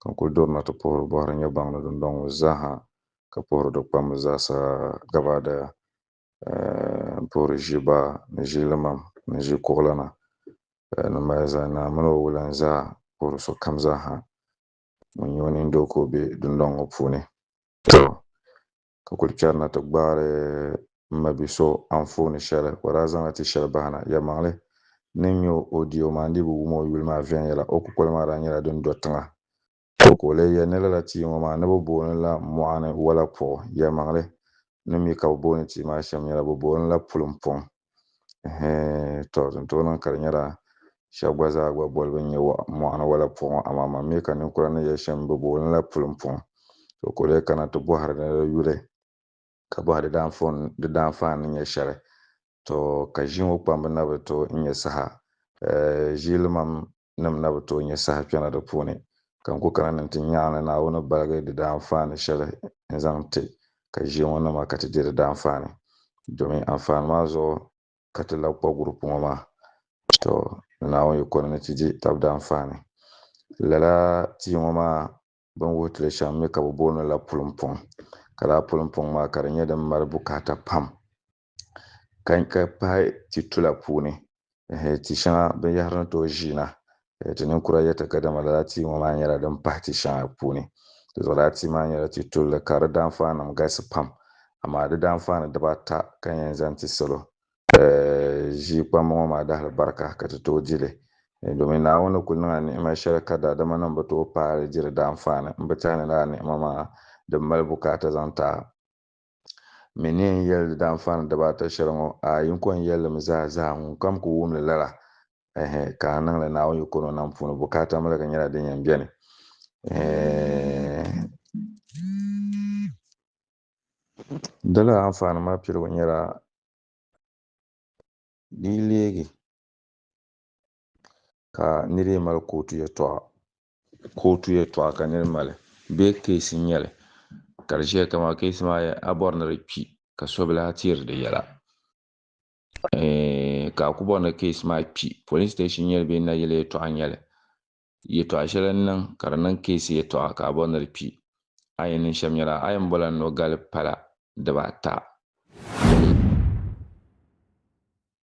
kan kuli durina ti puhiri bɔhiri nyɛ baŋ ni dundɔŋ zaaha ka puhiri di kpamba zaasa gaba daya n puhiri ʒiba ni ʒilimam ni ʒikuɣulana ni malizanima mini o wulan zaa puhiri sokam zaaha ŋun nyɛ o nindoo ka o be dundɔŋ ŋɔ puuni ka kuli charina ti gbaari ma bi so anfooni shɛli o daa zaŋla ti shɛli bahina yɛlimaŋli nin nyɛ o diyo maa ndi bi wum o yuli maa viɛnyɛla o kukoli maa daa nyɛla din do tiŋa ka o leei yɛli ni lala tia ŋɔ maa ni bi boonila mɔɣuni walapuɣu yɛlimaŋli ni mi ka bi booni tia maa shɛm nyɛla bi boonila pulimpuŋ din tooi niŋ ka di nyɛla shɛba gba zaa gba boli bin nyɛ mɔɣuni walapuɣu ŋɔ amaa mam mi ka ninkura ni yɛli shɛm bi boonila pulimpuŋ ka o lee kana ti bɔhiri ni di yuli ka bɔhiri di daanfaani ni nyɛ shɛli ka ʒi ŋɔ kpambi na bi to n nyɛ saha ʒilimam nim na bi to nyɛ saha kpɛna di puuni ka n ku kana ni ti nyaɣi ni Naawuni baligi di daanfaani shɛli n zaŋ ti ka ʒi ŋɔ nima ka ti di di daanfaani domin anfaani maa zuɣu ka ti labi kpa gurupu ŋɔ maa ni Naawuni yɛli ni ti di tabi daanfaani lala tia ŋɔ maa bin wuhi ti li shɛm mi ka bi booni la pulimpuŋ ka lala pulimpuŋ maa ka di nyɛ din mali bukaata pam ka pahi ti tula puuni ti shɛŋa binyɛhiri ni tooi ʒiina ti ninkura yɛli kadama lala tia ŋɔ maa nyɛla din pahi ti shɛŋa puuni lala tia maa nyɛla ti tulli ka di daanfaanima galisi pam amaa di daanfaani dibaata ka yɛn zaŋ ti salo ʒii kpambi ŋɔ maa dahali barika ka ti tooi dili domin Naawuni kuli niŋla ni'ima shɛli ka daadama nim bi tooi paai diri daanfaani n bi tiɛhi ni lala ni'ima maa din mali bukaata zaŋ taai mi ni yɛn yɛli daanfaani dibaata shɛli ŋɔ yinko n yɛlimi zaa ŋun kam ku wumli lala ka a niŋli Naawuni yiko ni nam puuni bukaata miligi nyɛla din yɛn biɛni dala anfaani maa piligu nyɛla di yi leegi ka nira yɛn mali kootu yɛltɔɣa ka nira mali bee keesi n nyɛli ka di ʒiya kama keesi maa a bɔri ni di kpi ka so bila teeri di yɛla ka a ku bɔri ni keesi maa kpi polin siteeshin nyɛli bee na yɛli yɛltɔɣa nyɛli yɛltɔɣa shɛli n niŋ ka di niŋ keesi yɛltɔɣa ka a bɔri ni di kpi a yɛn niŋ shɛm nyɛla a yɛn bɔla no gali pala dibaata